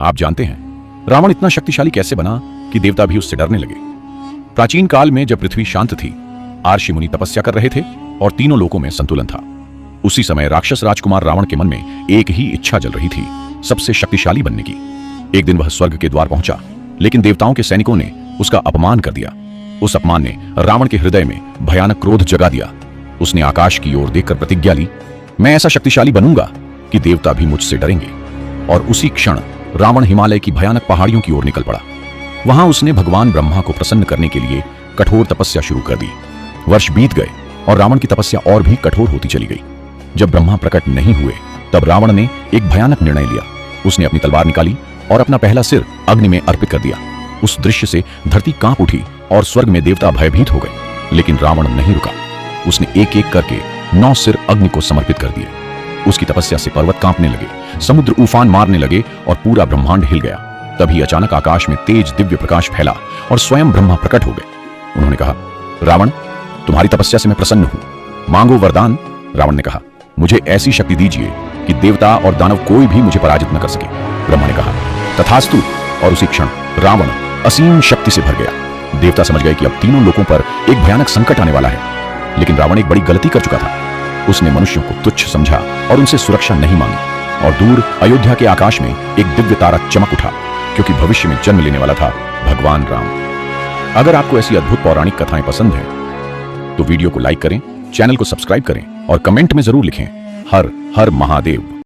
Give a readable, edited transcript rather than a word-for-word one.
आप जानते हैं रावण इतना शक्तिशाली कैसे बना कि देवता भी उससे डरने लगे। प्राचीन काल में जब पृथ्वी शांत थी, आर्षि मुनि तपस्या कर रहे थे और तीनों लोकों में संतुलन था। उसी समय राक्षस राजकुमार रावण के मन में एक ही इच्छा जल रही थी, सबसे शक्तिशाली बनने की। एक दिन वह स्वर्ग के द्वार पहुंचा, लेकिन देवताओं के सैनिकों ने उसका अपमान कर दिया। उस अपमान ने रावण के हृदय में भयानक क्रोध जगा दिया। उसने आकाश की ओर देखकर प्रतिज्ञा ली, मैं ऐसा शक्तिशाली बनूंगा कि देवता भी मुझसे डरेंगे। और उसी क्षण रावण हिमालय की भयानक पहाड़ियों की ओर निकल पड़ा। वहां उसने भगवान ब्रह्मा को प्रसन्न करने के लिए कठोर तपस्या शुरू कर दी। वर्ष बीत गए और रावण की तपस्या और भी कठोर होती चली गई। जब ब्रह्मा प्रकट नहीं हुए, तब रावण ने एक भयानक निर्णय लिया। उसने अपनी तलवार निकाली और अपना पहला सिर अग्नि में अर्पित कर दिया। उस दृश्य से धरती कांप उठी और स्वर्ग में देवता भयभीत हो गए। लेकिन रावण नहीं रुका। उसने एक एक करके 9 सिर अग्नि को समर्पित कर दिए। उसकी तपस्या से पर्वत कांपने लगे, समुद्र उफान मारने लगे और पूरा ब्रह्मांड हिल गया। तभी अचानक आकाश में तेज दिव्य प्रकाश फैला और स्वयं ब्रह्मा प्रकट हो गए। उन्होंने कहा, रावण, तुम्हारी तपस्या से मैं प्रसन्न हूं, मांगो वरदान। रावण ने कहा, मुझे ऐसी शक्ति दीजिए कि देवता और दानव कोई भी मुझे पराजित न कर सके। ब्रह्मा ने कहा, तथास्तु। और उसी क्षण रावण असीम शक्ति से भर गया। देवता समझ गए कि अब तीनों लोगों पर एक भयानक संकट आने वाला है। लेकिन रावण एक बड़ी गलती कर चुका था। उसने मनुष्यों को तुच्छ समझा और उनसे सुरक्षा नहीं मांगी। और दूर अयोध्या के आकाश में एक दिव्य तारा चमक उठा, क्योंकि भविष्य में जन्म लेने वाला था भगवान राम। अगर आपको ऐसी अद्भुत पौराणिक कथाएं पसंद हैं, तो वीडियो को लाइक करें, चैनल को सब्सक्राइब करें और कमेंट में जरूर लिखें, हर हर महादेव।